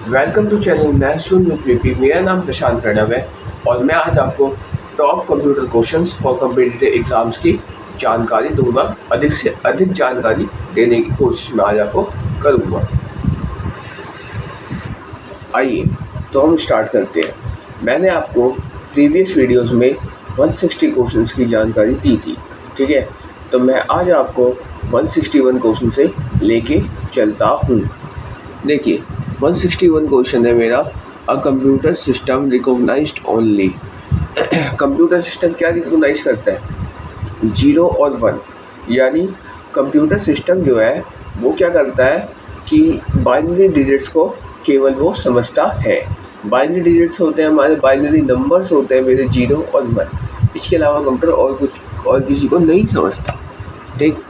Welcome to channel मैं सुन with PP. मेरा नाम प्रशांत प्रणव है और मैं आज आपको top computer questions for competitive exams की जानकारी दूंगा। अधिक से अधिक जानकारी देने की कोशिश मैं आज आपको करूंगा। आइए तो हम स्टार्ट करते हैं। मैंने आपको प्रीवियस वीडियोस में 160 क्वेश्चंस की जानकारी दी थी, ठीक है। तो मैं आज आपको 161 क्वेश्चन से लेके चलता हूँ। देखिए 161 क्वेश्चन है मेरा। A computer system recognized only. Computer system क्या रिकॉग्नाइज करता है? 0 और 1। यानी कंप्यूटर सिस्टम जो है वो क्या करता है कि बाइनरी डिजिट्स को केवल वो समझता है। बाइनरी डिजिट्स होते हैं हमारे, बाइनरी नंबर्स होते हैं मेरे 0 और 1। इसके अलावा कंप्यूटर और किसी को नहीं समझता, ठीक।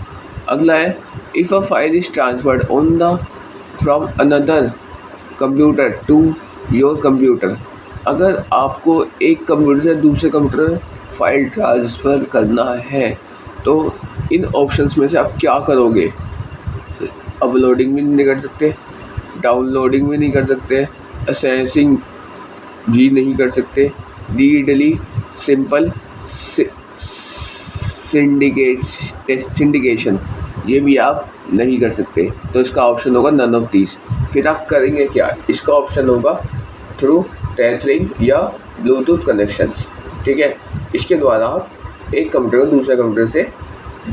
अगला है if a file is transferred on the from another computer to your computer. अगर आपको एक कंप्यूटर से दूसरे कंप्यूटर फाइल ट्रांसफ़र करना है तो इन ऑप्शंस में से आप क्या करोगे? अपलोडिंग भी नहीं कर सकते, डाउनलोडिंग भी नहीं कर सकते, असेसिंग भी नहीं कर सकते, रीडली सिंपल सिंडिकेशन ये भी आप नहीं कर सकते। तो इसका ऑप्शन होगा नन ऑफ दीज। फिर आप करेंगे क्या? इसका ऑप्शन होगा थ्रू टेथरिंग या ब्लूटूथ कनेक्शंस, ठीक है। इसके द्वारा आप एक कंप्यूटर को दूसरे कंप्यूटर से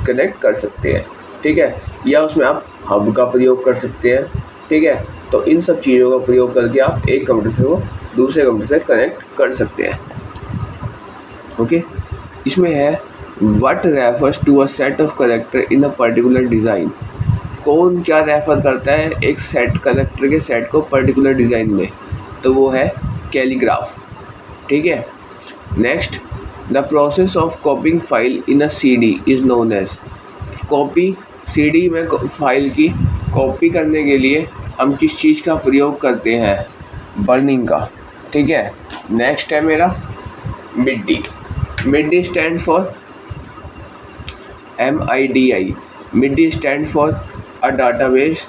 कनेक्ट कर सकते हैं, ठीक है। या उसमें आप हब का प्रयोग कर सकते हैं, ठीक है। तो इन सब चीज़ों का प्रयोग करके आप एक कंप्यूटर से वो दूसरे कंप्यूटर से कनेक्ट कर सकते हैं, ओके। इसमें है what refers to a set of character in a particular design. कौन क्या रेफ़र करता है एक सेट कैरेक्टर के सेट को पर्टिकुलर डिज़ाइन में? तो वो है कैलीग्राफ, ठीक है। Next the process of copying file in a CD is known as. Copy CD में फाइल की कॉपी करने के लिए हम किस चीज़ का प्रयोग करते हैं? बर्निंग का, ठीक है। नेक्स्ट है मेरा MIDI. MIDI stand for MIDI। MIDI stand for a database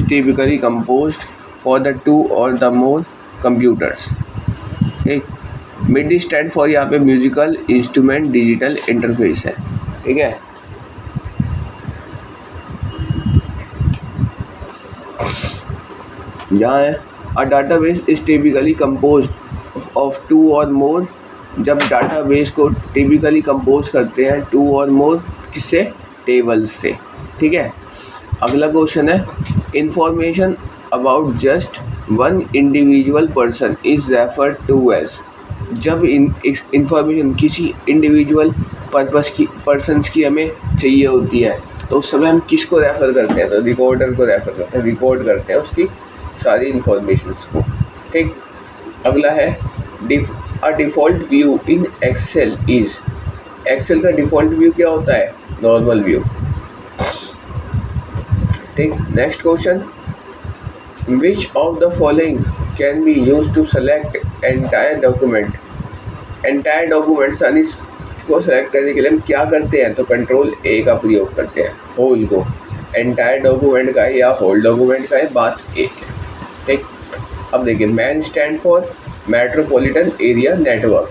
typically composed for the 2 or the more computers, ठीक। MIDI स्टैंड फॉर यहाँ पे म्यूजिकल इंस्ट्रूमेंट डिजिटल इंटरफेस है, ठीक है। यहाँ है a database is typically composed of 2 or more। जब database को टिपिकली कंपोज करते हैं 2 और मोर किससे? टेबल्स से, ठीक है। अगला क्वेश्चन है information about just one individual person is referred to as. जब इंफॉर्मेशन किसी इंडिविजुअल पर्सन्स की हमें चाहिए होती है तो उस समय हम किसको रेफ़र करते हैं? तो रिकॉर्डर को रेफ़र करते हैं, रिकॉर्ड करते हैं उसकी सारी इंफॉर्मेशंस को, ठीक। अगला है a default view in Excel is. Excel का डिफ़ॉल्ट व्यू क्या होता है? नॉर्मल व्यू, ठीक। Next question which of the following can be use to select entire document. Entire documents यानी को सेलेक्ट करने के लिए हम क्या करते हैं? तो कंट्रोल A का प्रयोग करते हैं। होल को एंटायर डॉक्यूमेंट का है या होल डॉक्यूमेंट का है, बात एक है, ठीक। अब देखिए MAN stand for metropolitan area network.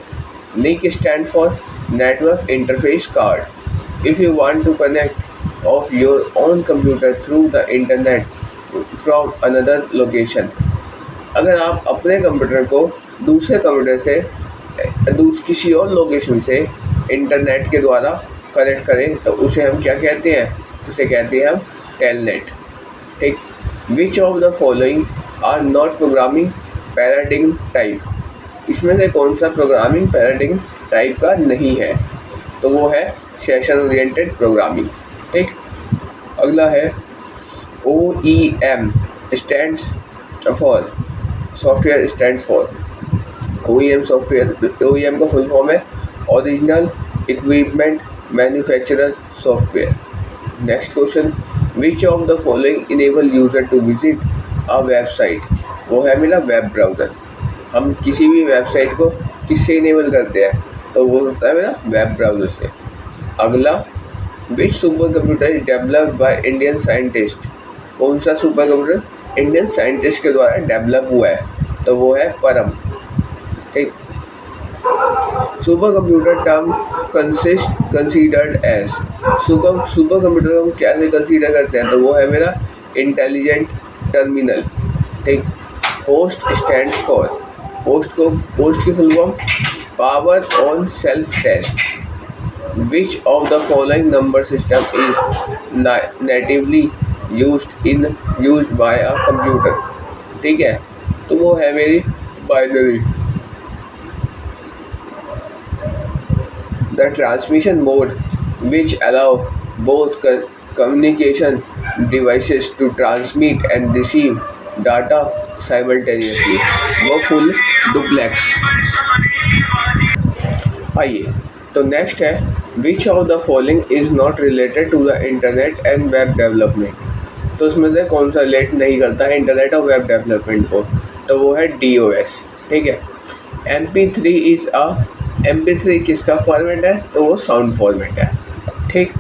NIC stand for network interface card. If you want to connect of your own computer through the internet from another location. अगर आप अपने कंप्यूटर को दूसरे कंप्यूटर से किसी और लोकेशन से इंटरनेट के द्वारा कनेक्ट करें तो उसे हम क्या कहते हैं? उसे कहते हैं हम टेलनेट, ठीक। Which of the following are not programming paradigm type. इसमें से कौन सा प्रोग्रामिंग पैराडिग्म टाइप का नहीं है? तो वो है सेशन ओरिएंटेड प्रोग्रामिंग, ठीक। अगला है OEM stands for software stands for. OEM software, OEM का फुल फॉर्म है original equipment manufacturer software. Next question which of the following enable user to visit a website. वो है मेरा वेब ब्राउज़र। हम किसी भी वेबसाइट को किससे इनेबल करते हैं? तो वो होता है मेरा वेब ब्राउज़र से। अगला which super computer is developed by Indian scientist. कौन सा सुपर कंप्यूटर इंडियन साइंटिस्ट के द्वारा डेवलप हुआ है, तो वो है परम। ठीक, super computer term considered as, super computer को हम क्या से कंसीडर करते हैं, तो वो है मेरा इंटेलिजेंट टर्मिनल। ठीक, पोस्ट स्टैंड फॉर, पोस्ट की full form power on self test. Which of the following number system is natively used by a computer? ठीक है, तो वो है मेरी binary. The transmission mode which allow both communication devices to transmit and receive data simultaneously, वो full duplex. आइए, तो next है which of the following is not related to the internet and web development. तो उसमें से कौन सा relate नहीं करता है इंटरनेट और वेब डेवलपमेंट को, तो वो है DOS। ठीक है, MP3 किसका फॉर्मेट है, तो वो साउंड फॉर्मेट है। ठीक,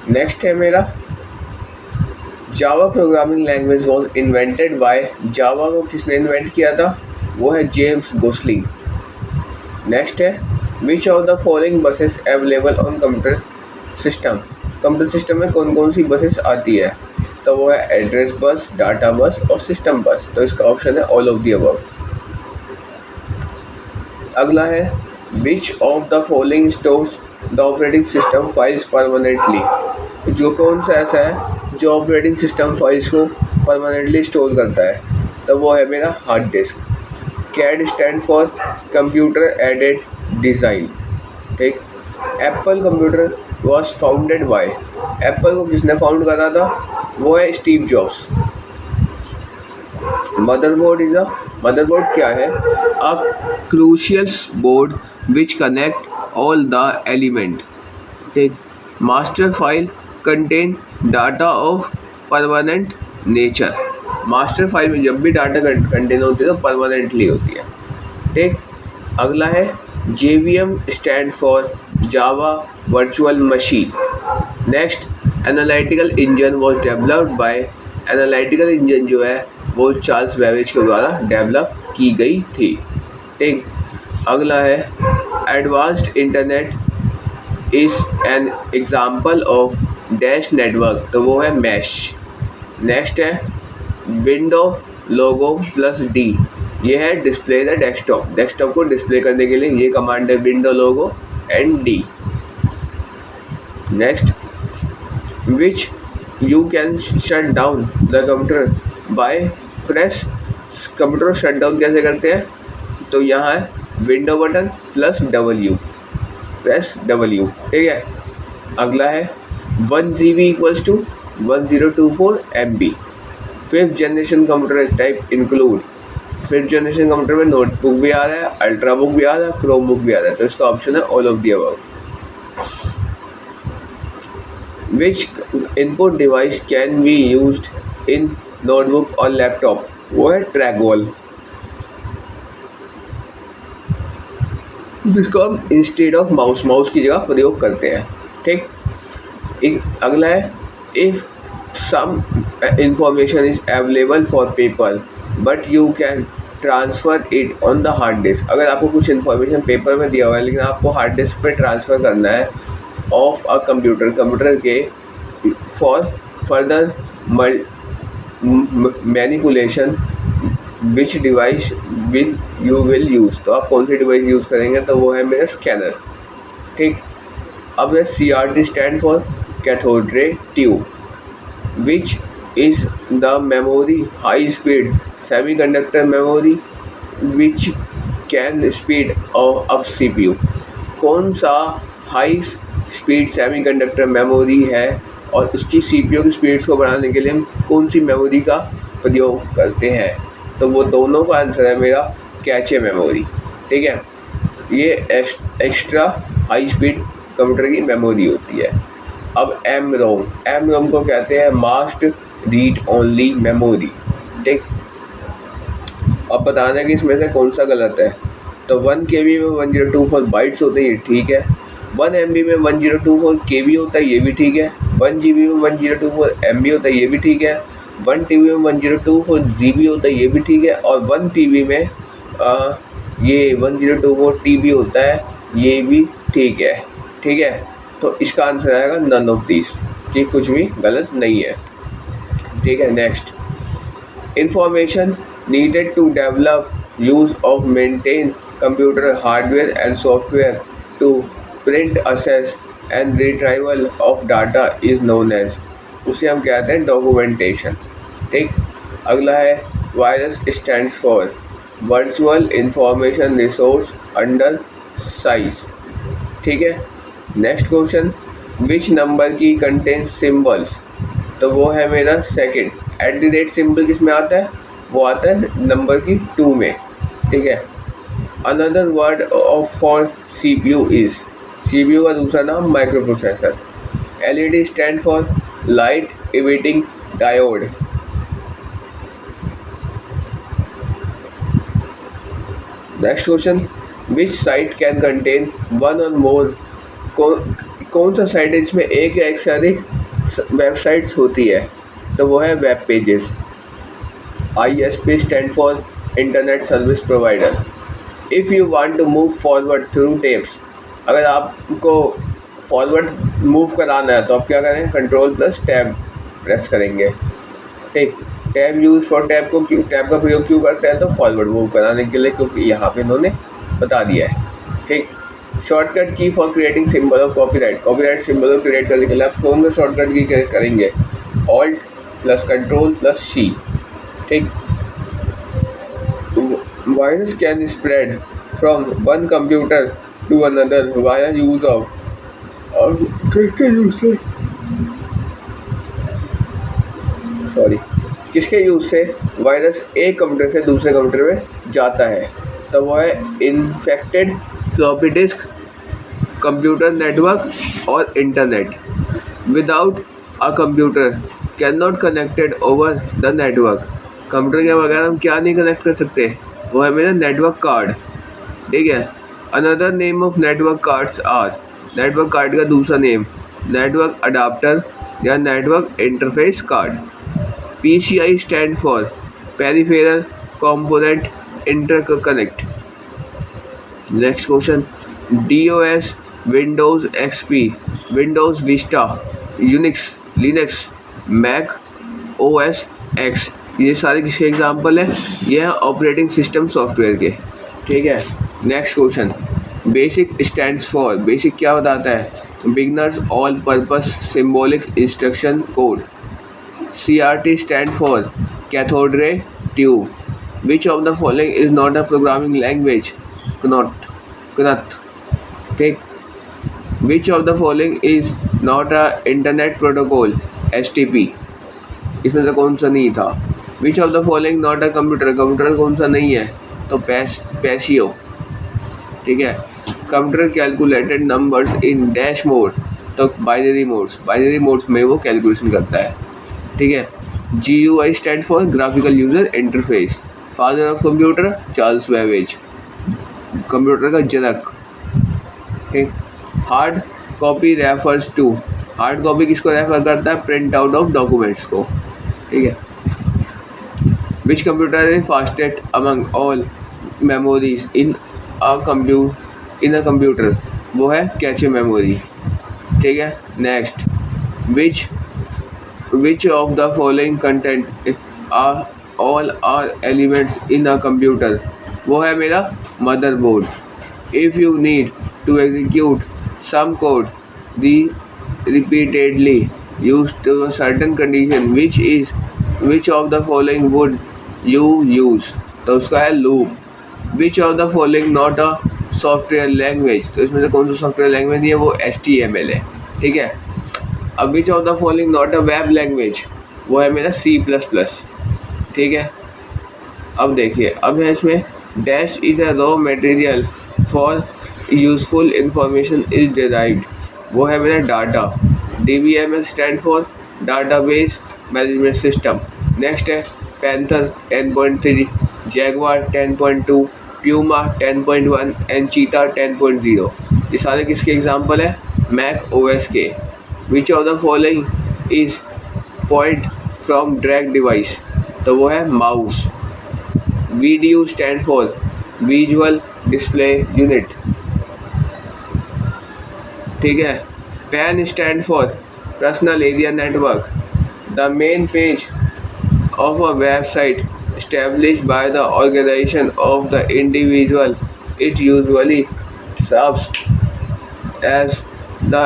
नेक्स्ट है मेरा Java programming language was invented by, Java को किसने इन्वेंट किया था, वो है जेम्स गोसलिंग। नेक्स्ट है which of the following buses available on computer system, computer system में कौन कौन सी बसेस आती है, तो वो है एड्रेस बस, डाटा बस और सिस्टम बस। तो इसका ऑप्शन है ऑल ऑफ द अबव। अगला है which of the following stores the operating system files permanently, जो कौन सा ऐसा है जो ऑपरेटिंग सिस्टम फाइल्स को परमानेंटली स्टोर करता है, तो वो है मेरा hard disk. CAD stand for computer aided design. ठीक, Apple computer was founded by, Apple को किसने फाउंड करा था, वो है स्टीव जॉब्स। मदरबोर्ड क्या है, a crucial board which connect all the element. ठीक, master file contain data of permanent nature, master file में जब भी डाटा कंटेन होती है तो परमानेंटली होती है। ठीक, अगला है JVM stand for Java virtual machine. Next, analytical engine was developed by, analytical engine जो है वो चार्ल्स बेबेज के द्वारा डेवलप की गई थी। ठीक, अगला है advanced internet is an example of dash network, तो वो है मैश। नेक्स्ट है विंडो लोगो प्लस D, ये है डिस्प्ले द डेस्कटॉप, डेस्कटॉप को डिस्प्ले करने के लिए ये कमांड है window logo and D। Next, which you can shut down the computer by press, computer shut down कैसे करते हैं, तो यहाँ है window button plus W, press W। ठीक है, अगला है 1 GB equals to 1024 MB। Fifth generation computer type include, fifth generation computer में नोटबुक भी आ रहा है, अल्ट्रा बुक भी आ रहा है, क्रोम बुक भी आ रहा है, तो इसका ऑप्शन है all of the above. Which input device can be used in notebook और लैपटॉप, वो है ट्रैकबॉल, जिसको हम इंस्टेड ऑफ माउस की जगह प्रयोग करते हैं। ठीक, अगला है if some information is available for paper but you can transfer it on the hard disk, अगर आपको कुछ इन्फॉर्मेशन पेपर में दिया हुआ है लेकिन आपको हार्ड डिस्क पे ट्रांसफ़र करना है ऑफ अ कंप्यूटर के for further manipulation, which device you will use, तो आप कौन सी डिवाइस यूज़ करेंगे, तो वो है मेरा स्कैनर। ठीक, अब है CRT stand for cathode ray tube. Which is the memory high speed semiconductor memory which can speed up CPU, कौन सा हाई स्पीड सेमीकंडक्टर मेमोरी है और उसकी CPU की स्पीड्स को बढ़ाने के लिए हम कौन सी मेमोरी का प्रयोग करते हैं, तो वो दोनों का आंसर है मेरा कैचे मेमोरी। ठीक है, ये एक्स्ट्रा हाई स्पीड कंप्यूटर की मेमोरी होती है। अब एम रोम को कहते हैं मास्ट रीड ओनली मेमोरी। ठीक, अब बताना है कि इसमें से कौन सा गलत है, तो 1 KB में 1024 बाइट्स होते हैं, ये ठीक है। 1 MB में 1024 KB होता है, ये भी ठीक है। 1 GB में 1024 MB होता है, ये भी ठीक है। 1 TB में 1024 GB होता है, ये भी ठीक है, और 1 TB में ये 1024 TB होता है, ये भी ठीक है। ठीक है, तो इसका आंसर आएगा नन ऑफ दिस, कि कुछ भी गलत नहीं है। ठीक है, next, information needed to develop use of maintain computer hardware and software to print access and retrieval of data is known as, उसे हम कहते हैं डॉक्यूमेंटेशन। ठीक, अगला है virus stands for virtual information resource under size. ठीक है, next question, which number key contain symbols, तो वो है मेरा सेकंड। @ सिंबल किस में आता है, वो आता है नंबर की 2 में। ठीक है, another word of for CPU is, CPU का दूसरा नाम micro processor. LED stand for light emitting diode. Next question, which site can contain one और मोर, कौन सा साइट है जिसमें एक या एक से अधिक वेबसाइट्स होती है, तो वो है web pages. ISP stand for internet service provider. If you want to move forward through tapes, अगर आपको फॉरवर्ड मूव कराना है तो आप क्या करें, Ctrl+Tab प्रेस करेंगे। ठीक, टैब यूज फॉर टैब को क्यों, टैब का प्रयोग क्यों करते हैं, तो फॉरवर्ड मूव कराने के लिए, क्योंकि यहाँ पे इन्होंने बता दिया है। ठीक, shortcut key for creating symbol of copyright, copyright symbol को क्रिएट करने के लिए आप कौन सा शॉर्टकट की करेंगे, Alt+Ctrl+C। ठीक, virus can spread from one computer to another via use of, और किसके यूज से वायरस एक कंप्यूटर से दूसरे कंप्यूटर में जाता है, तो वो है infected floppy disk, computer network और internet. Without a computer can not connected over the network, computer के बगैर हम क्या नहीं कनेक्ट कर सकते, वो है मेरा नेटवर्क कार्ड। ठीक है, another name of network cards are, network card का दूसरा नेम नेटवर्क अडाप्टर या network interface card. PCI stand for peripheral component interconnect. Next question, DOS, Windows XP, Windows Vista, Unix, Linux, Mac OS X, ये सारे किसके example हैं, ये है operating system software के। ठीक है, next question, basic stands for, basic क्या बताता है, beginners all purpose symbolic instruction code. CRT stand for cathode ray tube. Which of the following is not a programming language, कनट। ठीक, which of the following is not a internet protocol, STP, इसमें से कौन सा नहीं था। Which of the following not a computer, computer कौन सा नहीं है, तो पैसियो। ठीक है, computer calculated numbers in dash mode, तो बाइनरी मोड्स में वो कैलकुलेशन करता है। ठीक है, GUI stand for graphical user interface. Father of computer Charles Babbage, computer का जनक। ठीक, hard copy refers to, hard copy किसको रेफर करता है, प्रिंट आउट ऑफ डॉक्यूमेंट्स को। ठीक है, which computer is fastest among all memories in a computer, वो है कैचे मेमोरी। ठीक है, next, which of the following content are all are elements in a computer, वो है मेरा motherboard. If you need to execute some code repeatedly used to a certain condition, which of the following would you use, तो उसका है loop. Which of the following not a software language, तो इसमें से कौन सा सॉफ्टवेयर लैंग्वेज है, वो HTML है। ठीक है, अब विच of the following not a web language, वो है मेरा C++। ठीक है, अब देखिए, अब है इसमें dash is a raw material for useful information is derived, वो है मेरा data. DBMS stand for database management system. Next है पैंथर 10.3, जैगवार 10.2, प्यूमा 10.1 एंड चीता 10.0। ये सारे किसके एग्जाम्पल है, मैक OS के। विच of the following is point from drag device, तो वो है mouse. VDU stand for visual display unit, ठीक है। PAN stand for personal area network, the main page of a website established by the organization of the individual. It usually serves as the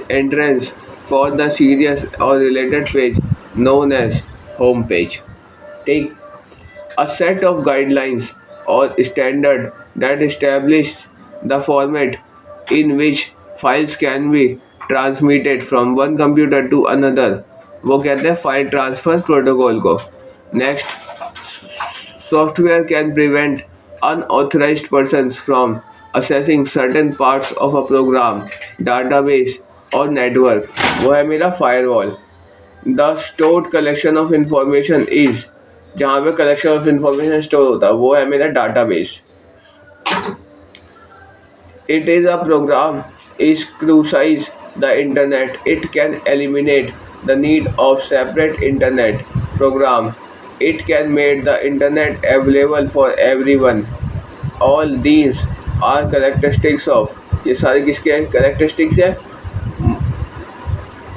entrance for the serious or related page known as home page. Take a set of guidelines or standard that establish the format in which files can be transmitted from one computer to another, वो कहते हैं file transfer protocol को। Next, software can prevent unauthorized persons from accessing certain parts of a program, database और network, वो है मेरा firewall. The stored collection of information is, जहाँ पे collection of information store होता है वो है मेरा database. It is a program is crucial the internet. It can eliminate the need of separate internet program. It can make the internet available for everyone. All these are characteristics of, ये सारे किसके characteristics है?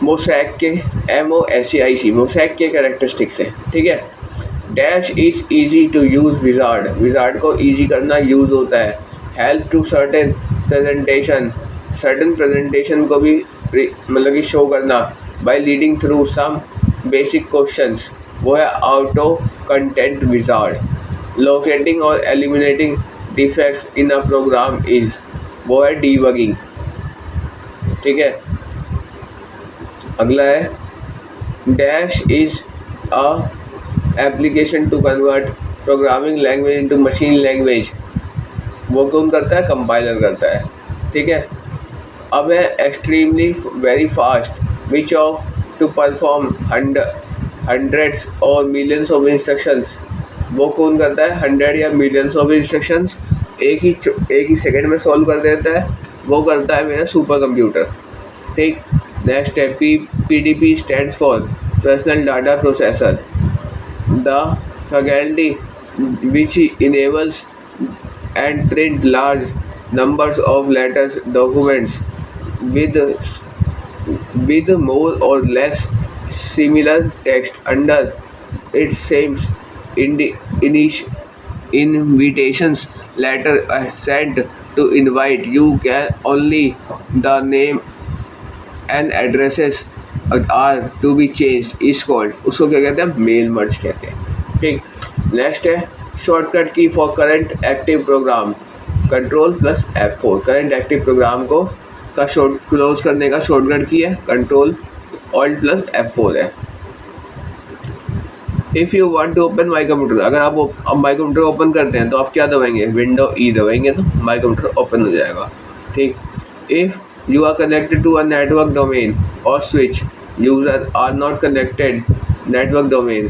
Mosaic के, MOSAIC, mosaic के characteristics है, ठीक है। Dash is easy to use wizard, wizard को ईजी करना यूज होता है। Help to certain presentation, certain presentation को भी मतलब कि शो करना by leading through some basic questions, वो है ऑटो कंटेंट विजार्ड। लोकेटिंग और eliminating defects in a program is, वो है डीबगिंग, ठीक है। अगला है dash is a application to convert programming language into machine language, वो कौन करता है? कंपाइलर करता है, ठीक है। अब है extremely very fast, which of to perform hundreds और मिलियंस ऑफ इंस्ट्रक्शंस, वो कौन करता है? 100 या मिलियंस ऑफ इंस्ट्रक्शंस एक ही सेकंड में सॉल्व कर देता है, वो करता है मेरा सुपर कंप्यूटर, ठीक। नेक्स्ट है PDP stands for personal data processor, the faculty which enables and print large numbers of letters documents with more or less similar text under its same invitations letter sent to invite you can only the name and addresses are to be changed is called, उसको क्या कहते हैं? Mail merge कहते हैं, ठीक। Next है shortcut key for current active program, control plus F4, current active program को का क्लोज करने का शॉर्टकट की है कंट्रोल ऑल्ट प्लस F4 है। If you want to open my computer, अगर आप माई कंप्यूटर ओपन करते हैं तो आप क्या दबाएंगे? विंडो ई दबाएंगे तो माई कंप्यूटर ओपन हो जाएगा, ठीक। If you are connected to a network domain or switch, users are not connected network domain,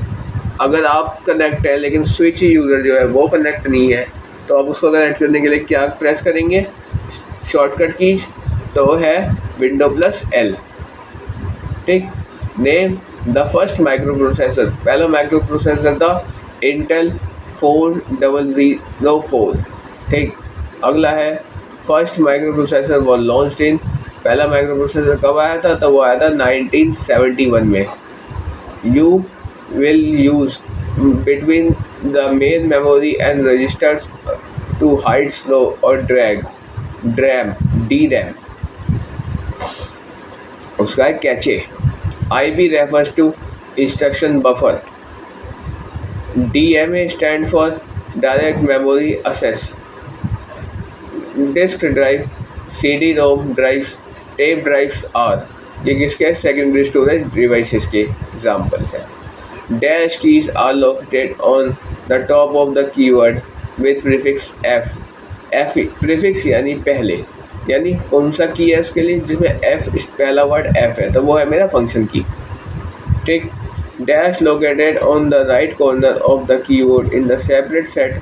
अगर आप कनेक्ट है लेकिन स्विच यूज़र जो है वो कनेक्ट नहीं है तो आप उसको कनेक्ट करने के लिए क्या प्रेस करेंगे? शॉर्टकट कीज, तो है विंडो प्लस L, ठीक। Name the first micro processor, पहला माइक्रो प्रोसेसर था इंटेल 4004, ठीक। अगला है फर्स्ट माइक्रो प्रोसेसर वो लॉन्च्ड इन, पहला माइक्रो प्रोसेसर कब आया था? तो वो आया था 1971 में। You will use between the main memory and registers to hide slow और ड्रैम DRAM, उसका है cache. IP refers to instruction buffer, DMA stand for direct memory access. Disk drive, CD-ROM drives, tape drives are, ये किसके? Secondary storage devices के examples हैं। Dash keys are located on the top of the keyword with prefix F, prefix यानी पहले, यानी कौन सा की है उसके लिए जिसमें F पहला वर्ड F है, तो वो है मेरा फंक्शन की, ठीक। Dash located on the right corner of the keyboard in the separate set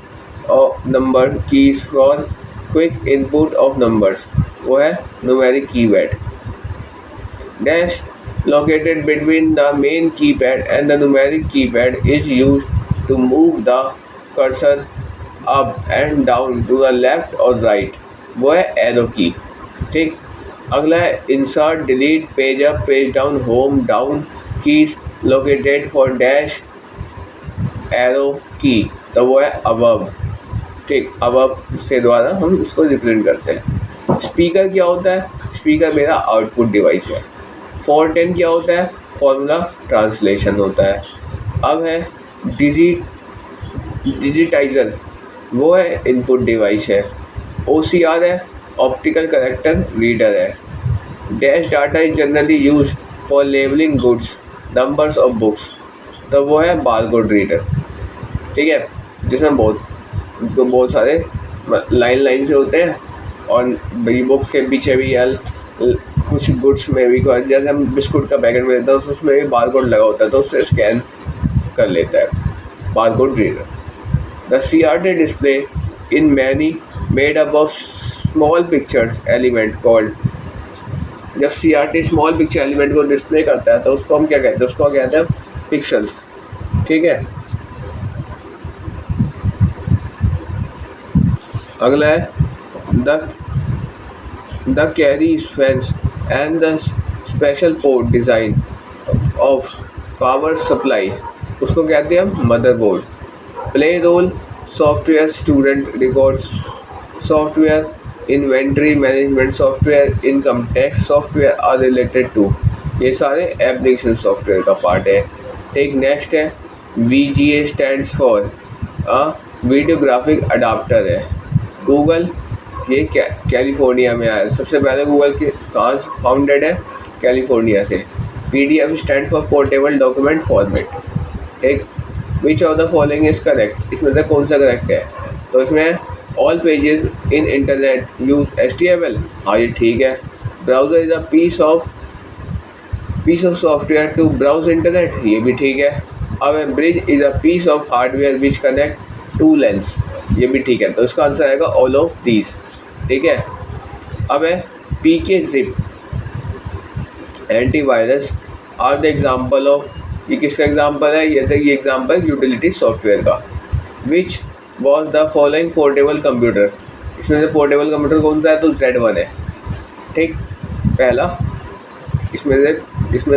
of number keys for quick input of numbers, वो है numeric keyword. Dash located between the main keypad and the numeric keypad is used to move the cursor up and down to the left or right, वो है arrow की। ठीक, अगला है insert delete page up page down home down keys located for dash arrow की, तो वो है अबव। ठीक, अबव से द्वारा हम इसको रिप्रेजेंट करते हैं। स्पीकर क्या होता है? स्पीकर मेरा आउटपुट डिवाइस है। 410 क्या होता है? फॉर्मूला ट्रांसलेशन होता है। अब है डिजिटाइजर, वो है इनपुट डिवाइस है। OCR है, ऑप्टिकल करेक्टर रीडर है। Dash data is generally use for labelling goods numbers of books, तो वो है बारकोड रीडर। ठीक है, जिसमें बहुत सारे लाइन से होते हैं और बड़ी बुक्स के पीछे भी कुछ गुड्स में भी, जैसे हम बिस्कुट का पैकेट में देते हैं उसमें भी बारकोड लगा होता है, तो उससे स्कैन कर लेता है barcode reader. The CRT display in many made up of small pictures element called, जब CRT स्मॉल पिक्चर एलिमेंट को डिस्प्ले करता है तो उसको हम क्या कहते हैं? उसको कहते हैं पिक्सल्स। ठीक है, अगला है the carry fans and the special port design of power supply, उसको कहते हैं हम motherboard. Play role software student records software inventory management software income tax software are related to, ये सारे एप्लीकेशन सॉफ्टवेयर का पार्ट है। एक नेक्स्ट है VGA stands for videographic adapter है। गूगल ये कैलिफोर्निया में आया, सबसे पहले गूगल के कहाँ फाउंडेड है? कैलिफोर्निया से। PDF stand for portable document format. एक which of the following is correct, इसमें से कौन सा करेक्ट है? तो इसमें all pages in internet use HTML, हाँ ये ठीक है। Browser is a piece of software to browse internet, ये भी ठीक है। अब bridge is a piece of hardware which connect two LANs, ये भी ठीक है। तो इसका आंसर आएगा ऑल ऑफ दीज। ठीक है, अब है PK zip antivirus are the example of, ये किसका एग्जाम्पल है? ये एग्जाम्पल यूटिलिटी सॉफ्टवेयर का। Which was the following portable computer, इसमें से पोर्टेबल कंप्यूटर कौन सा है? तो Z1 है। ठीक, पहला इसमें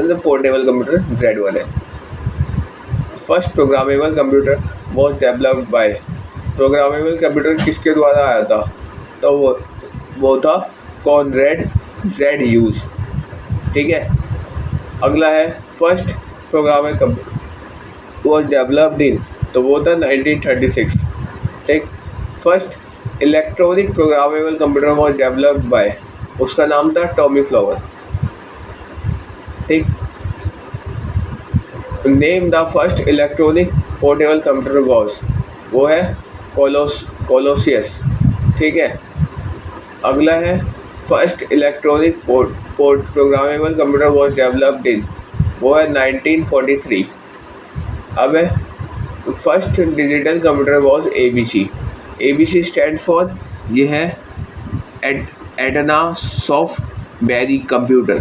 से पोर्टेबल कंप्यूटर Z1 है। First programmable computer was developed by, programmable computer किसके द्वारा आया था? तो वो था कॉनरेड Z यूज। ठीक है, अगला है first programmable computer was developed in, तो वो था 1936। ठीक, first electronic programmable computer was developed by, उसका नाम था टॉमी फ्लावर। ठीक, name the first electronic portable computer was, वो है कोलोसियस। ठीक है, अगला है first electronic port programmable computer was developed in, वो है 1943। अब है first digital computer was ABC। ABC stand for, ये है एडना सॉफ्ट बेरी कंप्यूटर।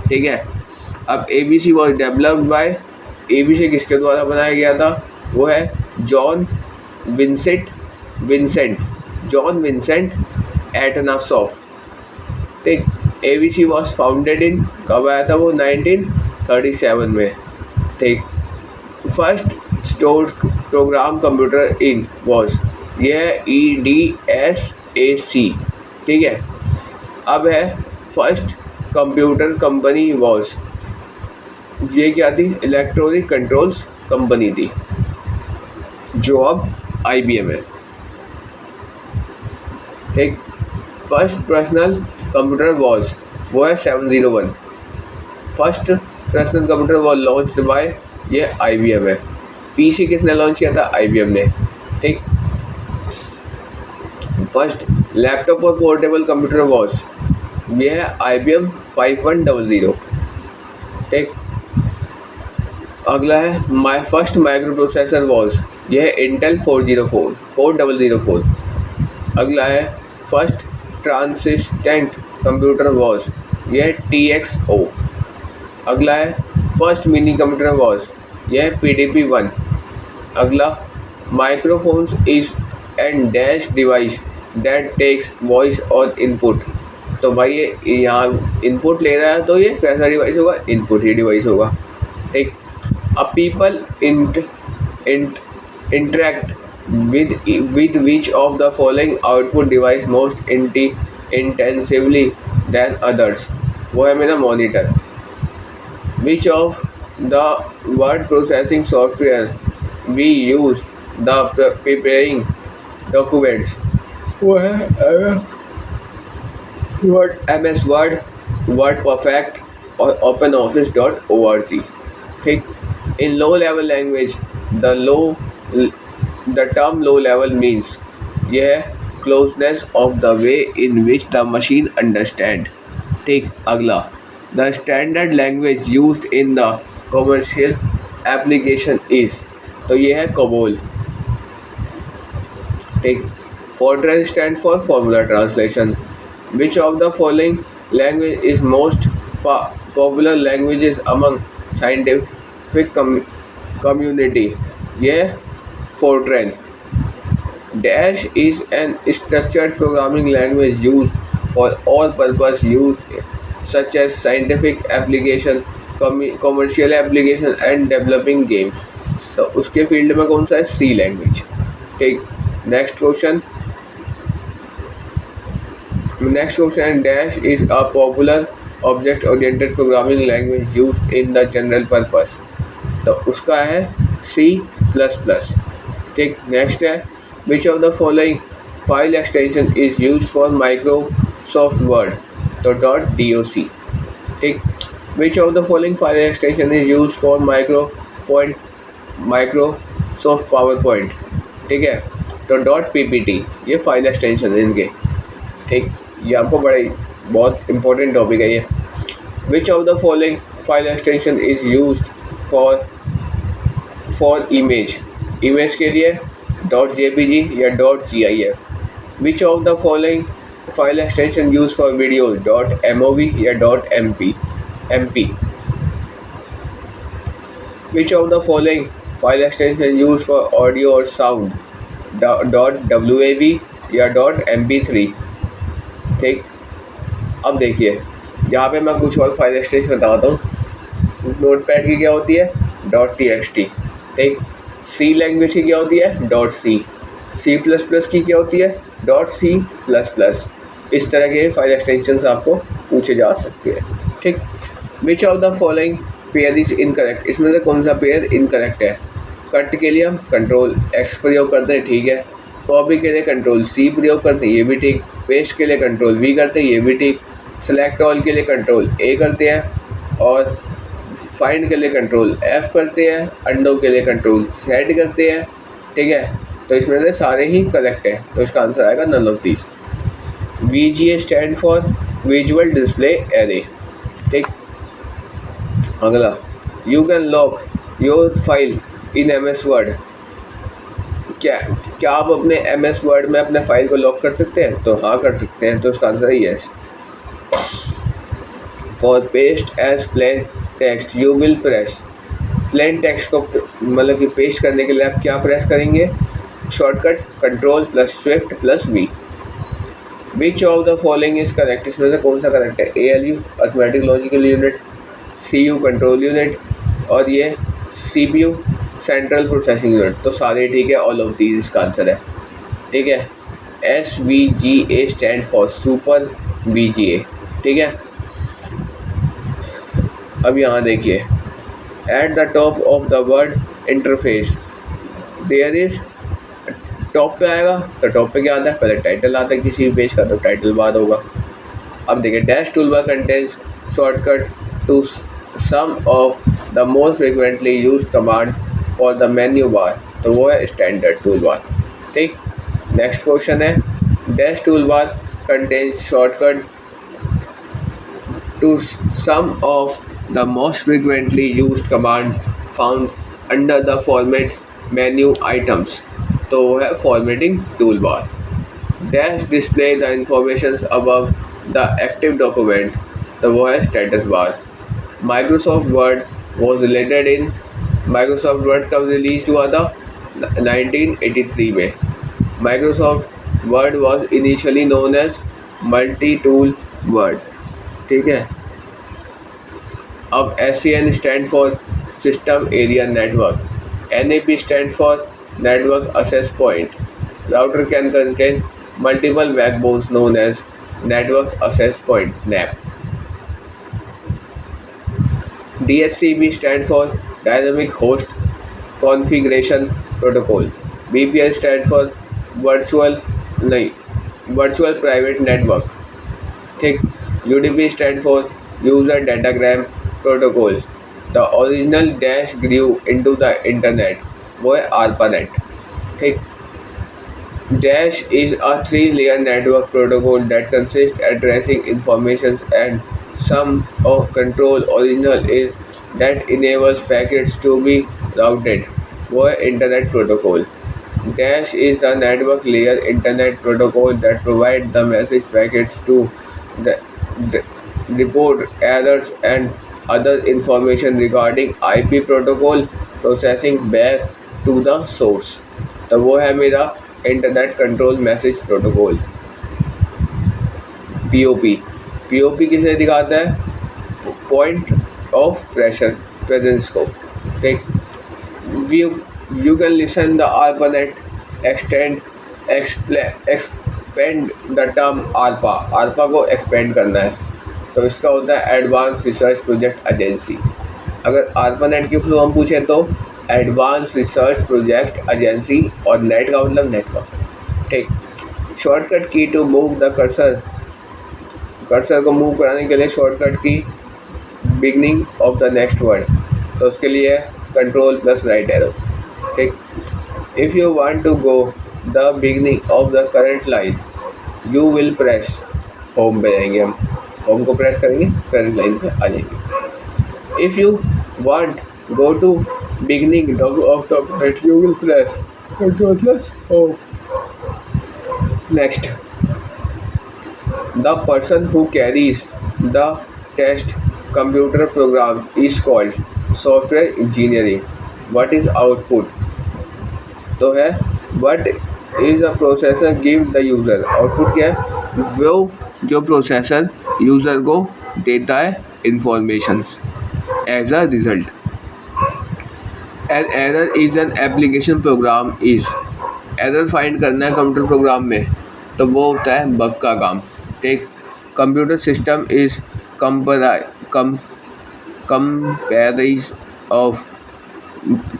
ठीक है, अब ABC was developed by, ABC किसके द्वारा बनाया गया था? वो है जॉन विंसेंट एटनासॉफ। ठीक, ABC वॉज फाउंडेड इन, कब आया था वो? 1937 में। ठीक, first stored program computer in was, ये है EDSAC। ठीक है, अब है फर्स्ट कंप्यूटर कंपनी वॉज, ये क्या थी? इलेक्ट्रॉनिक कंट्रोल्स कंपनी थी, जो अब IBM है। ठीक, फर्स्ट पर्सनल कंप्यूटर वॉज, वो है 701। First personal computer was launched by, ये IBM है। PC किसने लॉन्च किया था? IBM ने। ठीक, फर्स्ट लैपटॉप और पोर्टेबल कंप्यूटर वॉज, ये है IBM 5100। ठीक, अगला है फर्स्ट माइक्रो प्रोसेसर वॉज, यह है इंटेल 4004। अगला है फर्स्ट ट्रांसिस्टेंट कंप्यूटर वॉज, यह है TXO। अगला है फर्स्ट मिनी कंप्यूटर वॉज, यह है PDP-1। अगला microphones is and dash device that takes voice और इनपुट। तो भाई ये यहाँ इनपुट ले रहा है तो ये कैसा डिवाइस होगा, इनपुट ही डिवाइस होगा। ठीक, a people interact with which of the following output device most intensively than others, वो है मेरा monitor. which of the word processing software we use the preparing documents, वो है Word, MS Word, Word Perfect और OpenOffice.org। ठीक, in low level language the term low level means, यह है closeness of the way in which the machine understand। ठीक, अगला the standard language used in the commercial application is, तो यह है COBOL। ठीक, Fortran stand for formula translation। Which of the following language is most popular languages among scientific community, यह Fortran। Dash is an structured programming language used for all purpose use such as scientific application, commercial application and developing games। तो उसके field में कौन सा है, C language. ठीक, next question Dash is a popular object oriented programming language used in the general purpose, तो उसका है C++। ठीक, नेक्स्ट है which of the following file extension is used for Microsoft Word, तो .doc। ठीक, which of the following file extension is used for Microsoft PowerPoint, ठीक है, तो .ppt, ये फाइल एक्सटेंशन है इनके। ठीक, ये आपको बहुत इंपॉर्टेंट टॉपिक है ये। विच of the following file extension is used for image के लिए .jpg या .gif। Which of the following file extension use for video .mov या .mp। Which of the following file extension use for audio और sound .wav या .mp3। ठीक, अब देखिए यहाँ पे मैं कुछ और फाइल एक्सटेंशन बताता हूँ। नोटपैड की क्या होती है, .txt। ठीक, C लैंग्वेज की क्या होती है, .c की क्या होती है, .c++। इस तरह के फाइल एक्सटेंशंस आपको पूछे जा सकते हैं। ठीक, which of the following pair is incorrect, इसमें से कौन सा पेयर इनकरेक्ट है। कट के लिए हम Ctrl+X प्रयोग करते हैं, ठीक है। कॉपी के लिए Ctrl+C प्रयोग करते हैं, ये भी ठीक। पेस्ट के लिए Ctrl+V करते हैं, ये भी ठीक। सेलेक्ट ऑल के लिए Ctrl+A करते हैं और फाइंड के लिए Ctrl+F करते हैं। अंडो के लिए Ctrl+Z करते हैं, ठीक है। तो इसमें से सारे ही करेक्ट है, तो इसका आंसर आएगा none of this. VGA stand for visual display array. ठीक, अगला you can lock your file in MS word, क्या आप अपने MS वर्ड में अपने फाइल को लॉक कर सकते हैं, तो हाँ कर सकते हैं, तो इसका आंसर है yes. For paste as plain text you will press, plain text को मतलब कि पेस्ट करने के लिए आप क्या प्रेस करेंगे, shortcut Ctrl+Shift+V। Which of the following is correct, इसमें से कौन सा करेक्ट है। ALU arithmetic logical unit, CU control unit और ये CPU सेंट्रल प्रोसेसिंग यूनिट, तो सारे ठीक है, ऑल ऑफ दीज इसका आंसर है। ठीक है, SVGA stand for super VGA। ठीक है, अब यहाँ देखिए at the top of the word interface there is, top पे आएगा तो टॉप पे क्या आता है, पहले टाइटल आता है किसी भी पेज का, तो टाइटल बाद होगा। अब देखिए dash tool bar contains shortcut to some of the most frequently used command for the menu bar, तो वो है स्टैंडर्ड टूल बार। ठीक, नेक्स्ट क्वेश्चन है dash tool bar contains shortcut to some of the most frequently used command found under the format menu items, तो वो है formatting tool bar. Dash display the information above the active document, तो वो है status bar. Microsoft word was related in, Microsoft word कब release हुआ था? 1983 में। Microsoft word was initially known as multi tool word. ठीक है। अब SAN stand for system area network, NAP stand for network access point. Router can contain multiple backbones known as network access point, NAP। DHCP stand for dynamic host configuration protocol. VPN stand for virtual private network. ठीक। UDP stand for user datagram protocol. The original dash Guru into the internet, वो है ARPANET। ठीक। Dash is a 3-layer network protocol that consists addressing information and some of control. Original is that enables packets to be routed, वो है Internet Protocol। Dash is the network layer Internet Protocol that provides the message packets to the report errors and other information regarding IP protocol processing back to the source। तो वो है मेरा internet control message protocol. POP किसे दिखाता है? Point of presence को। ठीक। You can listen the ARPANET expand the term ARPA को एक्सपेंड करना है तो इसका होता है एडवांस रिसर्च प्रोजेक्ट एजेंसी। अगर ARPANET की फुल फॉर्म पूछे तो एडवांस रिसर्च प्रोजेक्ट एजेंसी, और नेट का मतलब नेटवर्क। ठीक। शॉर्टकट की टू मूव द कर्सर को मूव कराने के लिए शॉर्टकट की beginning of the next word, तो उसके लिए कंट्रोल प्लस राइट एरो। ठीक। If you want to go the beginning of the current line you will press home पे जाएंगे, हम होम को प्रेस करेंगे, करंट लाइन पे आ जाएंगे। If you want go to beginning of the minute you will press Ctrl plus home। Next, the person who carries the test computer programs is called software engineering। What is output? तो है what is the processor give the user। output क्या है? वो जो processor user को देता है informations as a result. An error is an application program is, error find करना है कंप्यूटर प्रोग्राम में तो वो होता है बग का काम। ठीक। Computer system is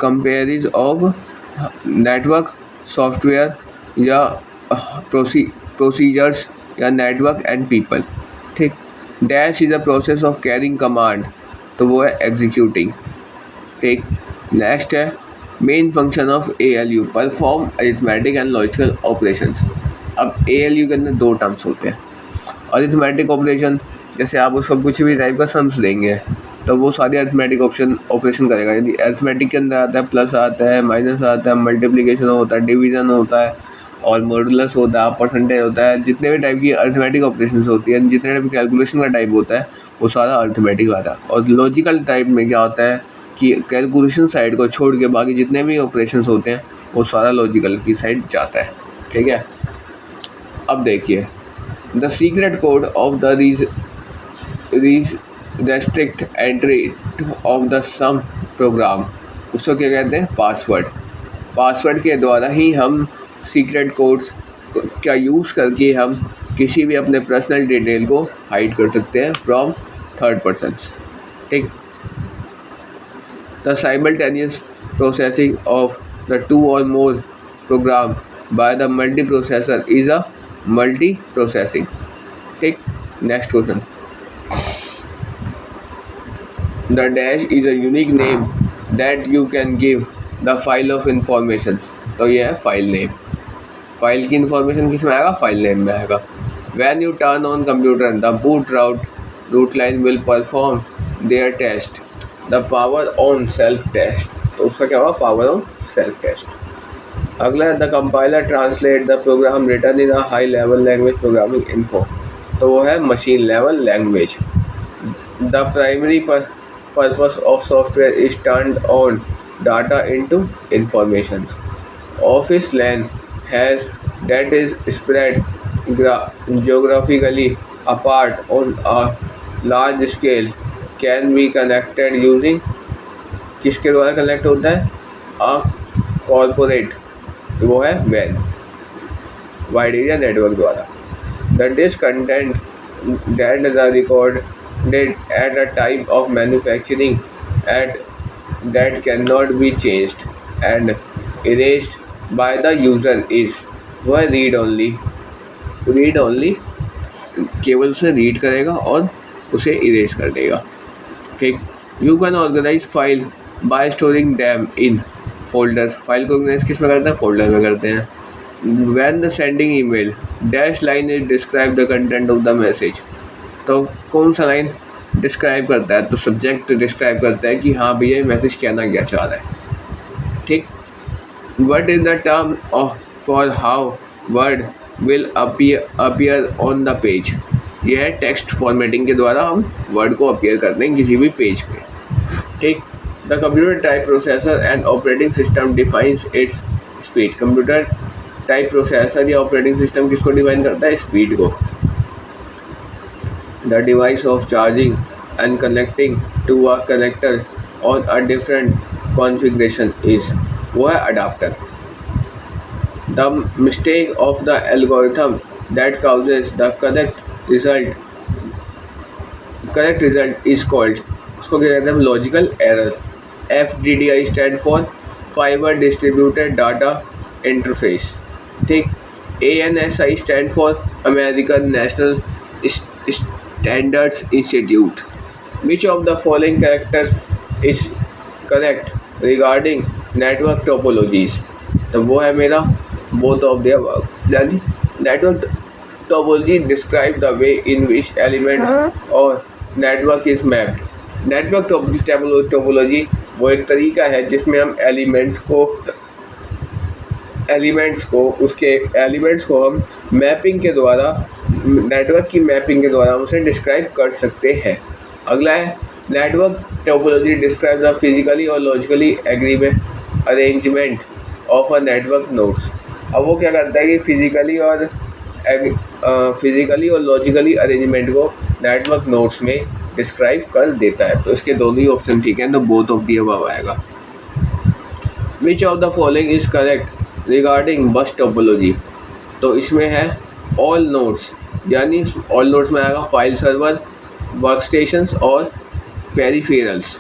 comprises of network software या प्रोसीजर्स या नेटवर्क एंड पीपल। ठीक। Dash is a process of carrying command, तो वो है एग्जीक्यूटिंग। ठीक। नेक्स्ट है main function of ALU, perform arithmetic and logical operations. अब ALU के अंदर दो टर्म्स होते हैं। अरिथमेटिक ऑपरेशन, जैसे आप उसको कुछ भी टाइप का सम्स देंगे तो वो सारे अरिथमेटिक ऑपरेशन करेगा। यदि अरिथमेटिक के अंदर आता है प्लस आता है, माइनस आता है, मल्टीप्लिकेशन होता है, डिवीज़न होता है और मॉडुलस होता है, परसेंटेज होता है, जितने भी टाइप की अरिथमेटिक ऑपरेशन होती है, जितने भी कैलकुलेशन का टाइप होता है वो सारा अरिथमेटिक आता है। और लॉजिकल टाइप में क्या होता है कि कैलकुलेशन साइड को छोड़ के बाकी जितने भी ऑपरेशंस होते हैं वो सारा लॉजिकल की साइड जाता है। ठीक है। अब देखिए the secret code of the restrict entry of the some program, उसको क्या कहते हैं? पासवर्ड। पासवर्ड के द्वारा ही हम सीक्रेट कोड्स का यूज़ करके हम किसी भी अपने पर्सनल डिटेल को हाइड कर सकते हैं फ्रॉम थर्ड पर्सन्स। ठीक। The simultaneous processing of the two or more program by the multiprocessor is a multiprocessing। ठीक। Next question, the dash is a unique name that you can give the file of information। तो ये है file name. File की information किस में आएगा? File name में आएगा। When you turn on computer the root line will perform their test, the power on self test, तो उसका क्या हुआ? Power on self test. अगला है the compiler translate the program written in a high level language programming info, तो वो है machine level language. द purpose of software is turned on data into information. Office LAN has that is spread geographically apart on a large scale can be connected using किसके द्वारा connect होता है अ corporate वो है वैन वाइड एरिया नेटवर्क द्वारा the disk content that the recorded at a time of manufacturing at that cannot be changed and erased by the user is वह read only केवल उसे रीड करेगा और उसे इरेज कर देगा. ठीक. You can organize file by storing them in folders. File को ऑर्गेनाइज किस में करते हैं? फोल्डर में करते हैं. When the sending email dash line is describe the content of the message. तो कौन सा लाइन डिस्क्राइब करता है? तो सब्जेक्ट डिस्क्राइब करता है कि हाँ भैया मैसेज कहना क्या चाह रहा है. ठीक. What is the term for how word will appear on the page. यह है टेक्स्ट फॉर्मेटिंग के द्वारा हम वर्ड को अपीयर करते हैं किसी भी पेज पे. ठीक. The computer type processor and operating system defines its speed. Computer type processor या ऑपरेटिंग सिस्टम किसको डिफाइन करता है? स्पीड को. The device of charging and connecting to a connector on a different configuration is वो है adapter. The mistake of the algorithm that causes the correct result is called. उसको क्या कहते हैं? Logical error. FDDI stand for fibre distributed data interface. ठीक. ANSI stand for American National Standards Institute. Which of the following characters is correct regarding network topologies. तो वो है मेरा both of the above. यानी network topology describe the way in which elements और network is mapped. Network topology वो एक तरीका है जिसमें हम एलिमेंट्स को हम मैपिंग के द्वारा नेटवर्क की मैपिंग के द्वारा हम उसे डिस्क्राइब कर सकते हैं. अगला है network topology describe the physically और logically arrangement of a network nodes. अब वो क्या करता है कि फिजिकली और लॉजिकली अरेंजमेंट को नेटवर्क नोड्स में डिस्क्राइब कर देता है. तो इसके दोनों ही ऑप्शन ठीक हैं, तो बोथ ऑफ द अबव आएगा. Which of the following is correct regarding bus topology. तो इसमें है ऑल नोड्स, यानी ऑल नोड्स में आएगा फाइल सर्वर, वर्क स्टेशंस और peripherals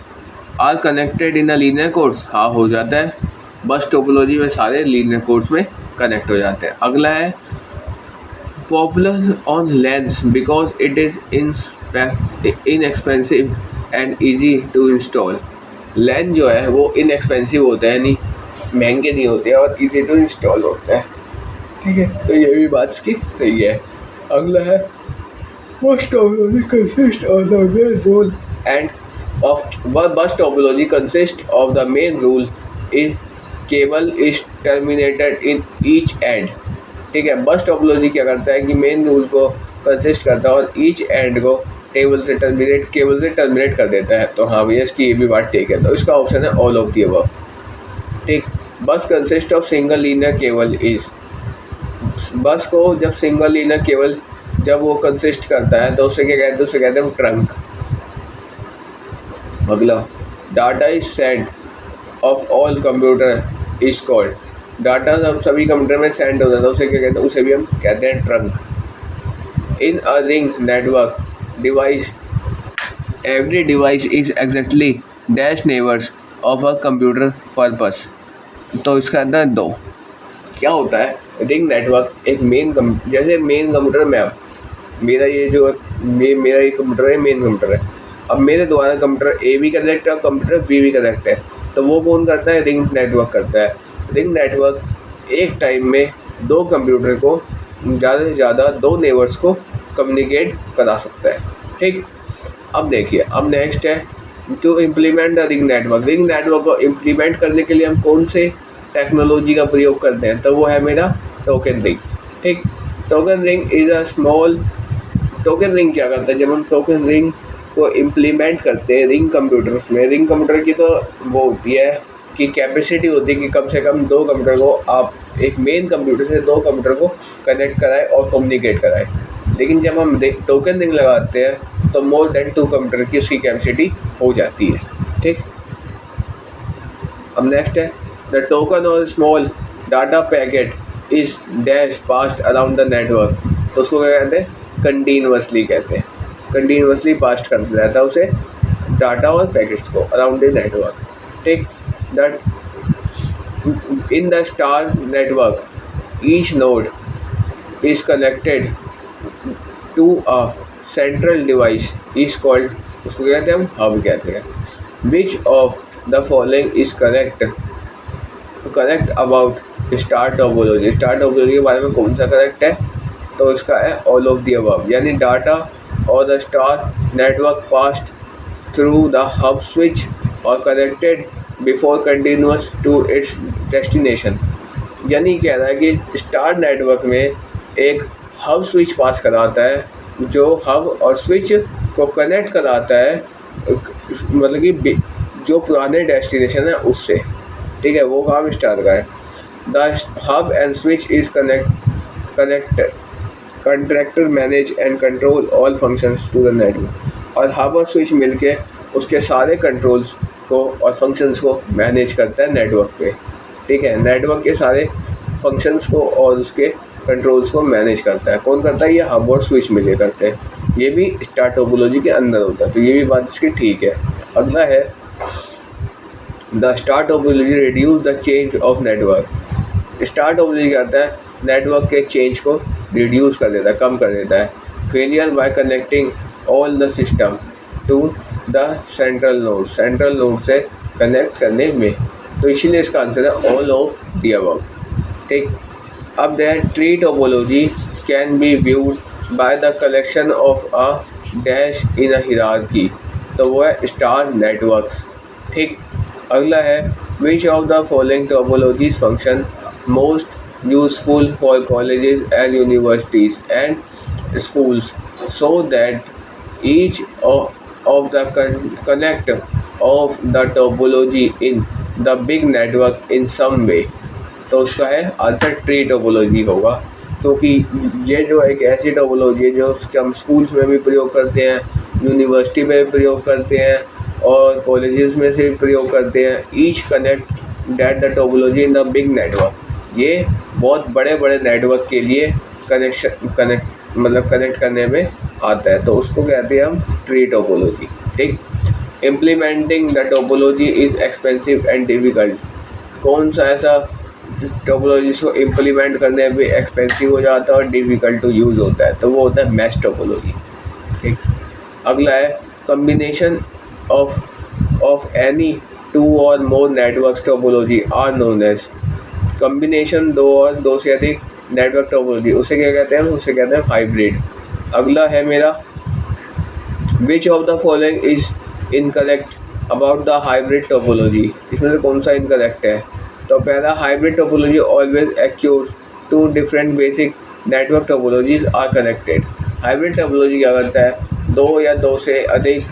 are connected in a linear codes. हाँ हो जाता है. बस टोपोलॉजी में सारे लीनियर कोड्स में कनेक्ट हो जाते हैं. अगला है popular on LANs because it is inexpensive and easy to install. LAN जो है वो इनएक्सपेंसिव होता है, यानी महंगे नहीं होते हैं और इजी टू इंस्टॉल होता है. ठीक है, तो ये भी बात इसकी सही है. अगला है बस topology consist of the main rule end of bus topology consist of the main rule in cable is terminated in each and. ठीक है, बस टोपोलॉजी क्या करता है कि मेन रूल को कंसिस्ट करता है और ईच एंड को केबल से टर्मिनेट कर देता है. तो हाँ भैया इसकी ये भी बात ठीक है. तो इसका ऑप्शन है ऑल ऑफ द अबव. ठीक. बस consist of single linear cable is. बस को जब सिंगल लीनियर केबल जब वो कंसिस्ट करता है तो उसे क्या कहते हैं? उसे कहते हैं ट्रंक. अगला data is send off all computer is called. Data जब सभी कंप्यूटर में सेंड होता है तो उसे क्या कहते हैं? उसे भी हम कहते हैं trunk. In a ring network device every device is exactly dash neighbours of a computer purpose. तो इसका अंदर दो क्या होता है? रिंग नेटवर्क एक जैसे मेन कंप्यूटर में अब मेरा ये जो मेरा ये कंप्यूटर है, मेन कंप्यूटर है. अब मेरे द्वारा कंप्यूटर ए भी कनेक्ट है और कंप्यूटर बी भी कनेक्ट है. तो वो कौन करता है? रिंग नेटवर्क करता है. रिंग नेटवर्क एक टाइम में दो कंप्यूटर को ज़्यादा से ज़्यादा दो नेबर्स को कम्युनिकेट करा सकता है. ठीक. अब देखिए, अब नेक्स्ट है to implement the ring network. Ring network को इम्प्लीमेंट करने के लिए हम कौन से टेक्नोलॉजी का प्रयोग करते हैं? तो वो है मेरा टोकन रिंग. ठीक. Token ring is a small. Token ring क्या करता है? जब हम टोकन रिंग को इम्प्लीमेंट करते हैं रिंग कंप्यूटर्स में। रिंग कंप्यूटर की तो वो होती है कि कैपेसिटी होती है कि कम से कम 2 कंप्यूटर को आप एक मेन कंप्यूटर से 2 कंप्यूटर को कनेक्ट कराएं और कम्युनिकेट कराएं। लेकिन जब हम टोकन रिंग लगाते हैं तो मोर देन 2 कंप्यूटर की उसकी कैपेसिटी हो जाती है। ठीक, अब नेक्स्ट है द टोकन और small data packet is dash passed around the network. तो उसको क्या कहते हैं, कंटिन्यूअसली कहते हैं। कंटिन्यूअसली पास्ट करता रहता है उसे डाटा और पैकेट्स को अराउंड द नेटवर्क। ठीक, that in the star network each node is connected to a central device is called, उसको कहते हैं हम हब कहते हैं। Which of the following is correct about star topology. Star topology के बारे में कौन सा करेक्ट है, तो इसका है ऑल ऑफ द अबव। यानी डाटा और the star network passed through the hub switch और connected before continuous to its destination. यानी कह रहा है कि स्टार नेटवर्क में एक हब स्विच पास कराता है जो हब और स्विच को कनेक्ट कराता है, मतलब कि जो पुराने डेस्टिनेशन है उससे। ठीक है, वो काम स्टार का है। The hub and switch is connected manage and control all functions to the network. और हब और स्विच मिलके उसके सारे कंट्रोल्स को और फंक्शंस को मैनेज करता है नेटवर्क पे। ठीक है, नेटवर्क के सारे फंक्शंस को और उसके कंट्रोल्स को मैनेज करता है। कौन करता है, ये हब और स्विच मिले करते हैं। ये भी स्टार टोपोलॉजी के अंदर होता है, तो ये भी बात इसकी ठीक है। अगला है the star topology reduce the change of network. Star topology कहता है नेटवर्क के चेंज को रिड्यूस कर देता है, कम कर देता है। Failure by connecting all the system to the central node से कनेक्ट करने में। तो इसीलिए इसका आंसर है ऑल ऑफ द अबव। ठीक, अब tree topology can B viewed by the collection of a dash in a hierarchy. तो वो है स्टार नेटवर्क्स। ठीक, अगला है which of the following topologies function most useful for colleges and universities and schools so that each of the connect of the topology in the big network in some way। तो उसका है answer tree topology होगा, क्योंकि ये जो एक ऐसी topology है जो हम स्कूल्स में भी प्रयोग करते हैं, यूनिवर्सिटी में भी प्रयोग करते हैं और कॉलेजेस में से भी प्रयोग करते हैं। Each connect that the topology in the big network. ये बहुत बड़े बड़े नेटवर्क के लिए कनेक्ट करने में आता है, तो उसको कहते हैं हम ट्री टोपोलॉजी। ठीक, implementing the topology is expensive and difficult. कौन सा ऐसा टोपोलॉजी को इम्प्लीमेंट करने में एक्सपेंसिव हो जाता है और डिफ़िकल्ट टू यूज़ होता है, तो वो होता है मैश टोपोलॉजी। ठीक, अगला है कम्बिनेशन ऑफ एनी टू और more network topology are known as. Combination दो और दो से अधिक नेटवर्क टोपोलॉजी उसे क्या कहते हैं, उसे कहते हैं हाइब्रिड। अगला है मेरा which of the following is incorrect about the hybrid topology. इसमें से कौन सा इनकरेक्ट है, तो पहला hybrid topology always accuse to different basic network topologies are connected. Hybrid topology क्या करता है, दो या दो से अधिक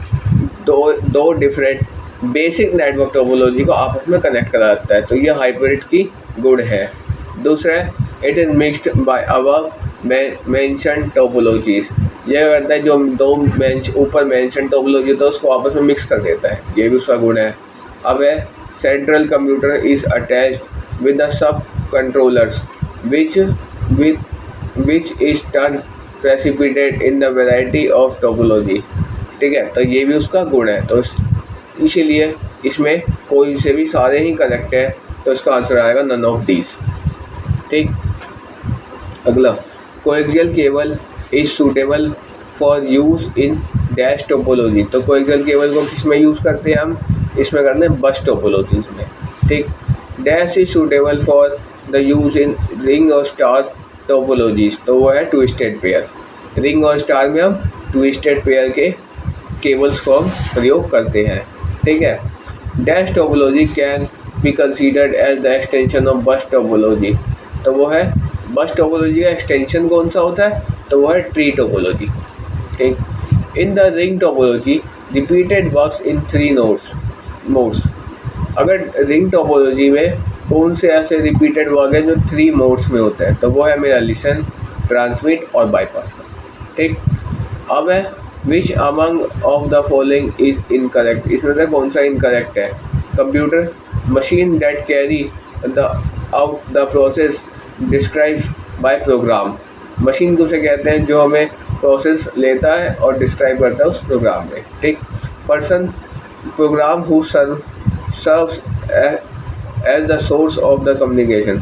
दो डिफरेंट बेसिक नेटवर्क टोपोलॉजी को आपस में कनेक्ट कराता है, तो यह हाइब्रिड की गुण है। दूसरा है it is mixed by above mention topologies. यह करता है जो दो ऊपर मेंशन टोपोलॉजी तो उसको आपस में मिक्स कर देता है, ये भी उसका गुण है। अब है central computer is attached with the sub controllers which is turn precipitate in the variety of topology. ठीक है, तो ये भी उसका गुण है, तो इसीलिए इसमें कोई से भी सारे ही कनेक्ट है, तो इसका आंसर आएगा नन ऑफ दीज। ठीक, अगला coaxial cable is suitable for use in dash topology. तो कोएक्सियल केबल को किस में यूज़ करते हैं हम, इसमें करते हैं बस टोपोलॉजीज में। ठीक, dash is suitable for the use in ring और स्टार टोपोलॉजीज, तो वो है ट्विस्टेड पेयर। रिंग और स्टार में हम ट्विस्टेड पेयर के केबल्स को हम प्रयोग करते हैं। ठीक है, dash topology can be considered as the extension of bus topology. तो वो है बस टोपोलॉजी का एक्सटेंशन कौन सा होता है, तो वो है ट्री टोपोलॉजी। ठीक, in the ring topology repeated works in 3 modes. अगर रिंग टोपोलॉजी में कौन से ऐसे रिपीटेड वर्क है जो 3 मोड्स में होते हैं, तो वो है मेरा लिसन, ट्रांसमिट और बाईपास का। ठीक, अब है which among of the following is incorrect. इसमें से कौन सा इनकरेक्ट है? Computer machine that carry the out the process describes by program. Machine को से कहते हैं जो हमें प्रोसेस लेता है और डिस्क्राइब करता है उस प्रोग्राम में। ठीक, person program who serves as the source of the communication.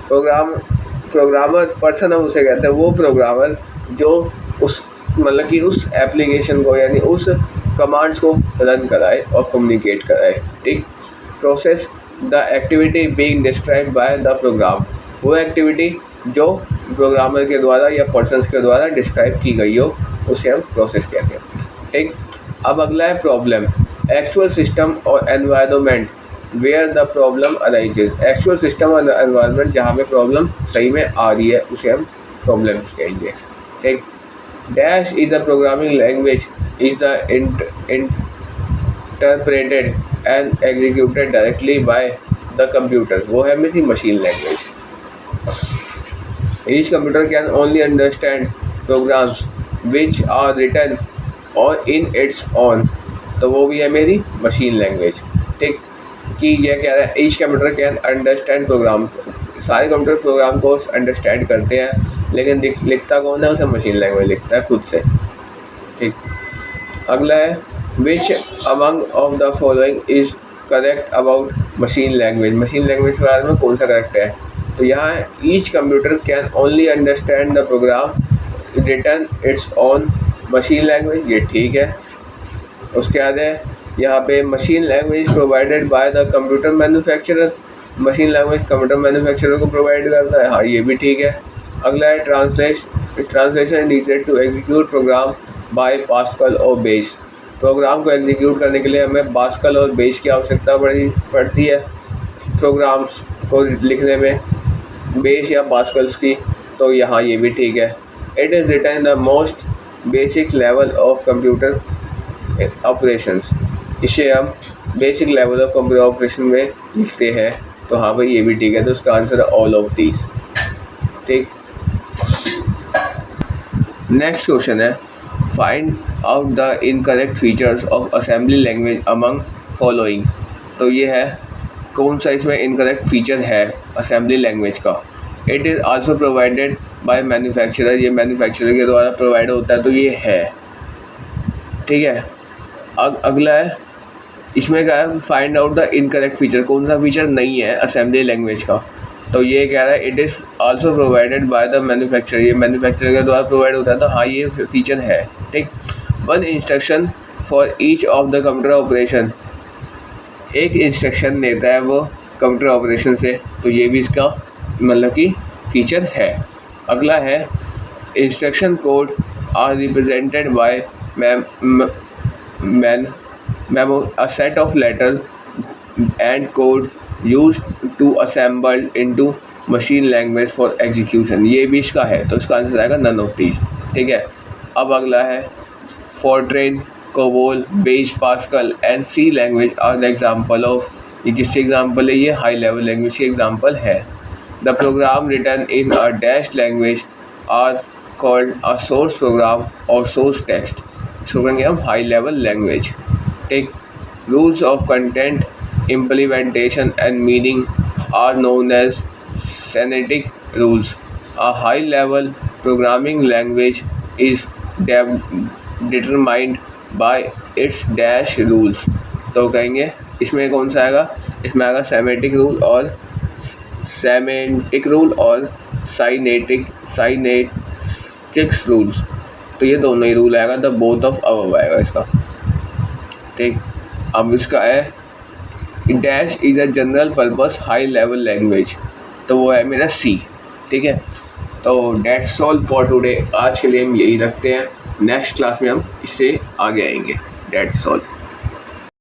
Programmer person हम उसे कहते हैं वो प्रोग्रामर जो उस मतलब कि उस एप्लीकेशन को यानी उस कमांड्स को रन कराए और कम्युनिकेट कराए। ठीक, process the activity being described by the program. वो एक्टिविटी जो प्रोग्रामर के द्वारा या पर्सन्स के द्वारा डिस्क्राइब की गई हो उसे हम प्रोसेस कहते हैं। ठीक, अब अगला है प्रॉब्लम। एक्चुअल सिस्टम और environment where the problem arises. Actual system और एनवायरनमेंट जहाँ पे प्रॉब्लम सही में आ रही है उसे हम प्रॉब्लम्स कहेंगे। ठीक, dash is a programming language is the interpreted and executed directly by the computer. वो है मेरी machine language. Each computer can only understand programs which are written और इन इट्स ऑन। तो वो भी है मेरी मशीन लैंग्वेज। ठीक, कि यह कह रहा है each computer can understand program. सारे कंप्यूटर प्रोग्राम को अंडरस्टैंड करते हैं लेकिन लिखता कौन है? उसे मशीन लैंग्वेज लिखता है खुद से। ठीक, अगला है which among of the following is correct about machine language. Machine language के बारे में कौन सा करेक्ट है? तो यहाँ है each computer can only understand the program written its on machine language. ये ठीक है। उसके बाद है यहाँ पे machine language provided by the computer manufacturer. Machine language computer manufacturer को प्रोवाइड करता है। हाँ, ये भी ठीक है। अगला है translation needed to execute program by Pascal और बेस। प्रोग्राम को एग्जीक्यूट करने के लिए हमें पास्कल और बेस की आवश्यकता पड़ती है प्रोग्राम्स को लिखने में, बेस या पास्कल्स की। तो यहाँ ये भी ठीक है। It is written in the most basic level of computer operations. इसे हम basic level of computer operation में लिखते हैं। तो हाँ भाई, ये भी ठीक है। तो उसका आंसर है ऑल ऑफ दीज। ठीक, नेक्स्ट क्वेश्चन है find out the incorrect features of assembly language among following. तो ये है कौन सा इसमें इनकरेक्ट फीचर है असेंबली लैंग्वेज का। It is also provided by manufacturer. ये मैन्युफैक्चरर के द्वारा प्रोवाइड होता है, तो ये है। ठीक है, अगला है इसमें क्या है find out the incorrect feature. कौन सा फीचर नहीं है असेंबली लैंग्वेज का? तो ये कह रहा है it is also provided by the manufacturer. ये मैन्युफैक्चरर के द्वारा प्रोवाइड होता है, तो हाँ ये फीचर है। ठीक, one instruction for each of the computer operation. एक इंस्ट्रक्शन देता है वो कंप्यूटर ऑपरेशन से, तो ये भी इसका मतलब कि फीचर है। अगला है instruction code are represented by a set of letters and code used to assemble into machine language for execution। ये भी इसका है, तो इसका आंसर आएगा नन ऑफ दीज। ठीक है, अब अगला है Fortran, COBOL, BASIC, Pascal and C language are the example of. ये किसके एग्जाम्पल है? ये हाई लेवल लैंग्वेज के एग्जाम्पल है। The program written in a dash language are called a source program और सोर्स टेक्स्ट। इसको कहेंगे हम high level language. Take rules of content implementation and meaning are known as semantic rules. A high level programming language is determined by its dash rules। तो कहेंगे इसमें कौन सा आएगा? इसमें आएगा सेमेटिक रूल और साइनेटिक्स रूल्स। तो ये दोनों ही रूल आएगा, द बोथ ऑफ अबव आएगा इसका। ठीक, अब इसका है dash is a general purpose high level language, तो वो है मेरा सी। ठीक है, तो डेट्स ऑल फॉर टुडे। आज के लिए हम यही रखते हैं, नेक्स्ट क्लास में हम इससे आगे आएंगे। That's all.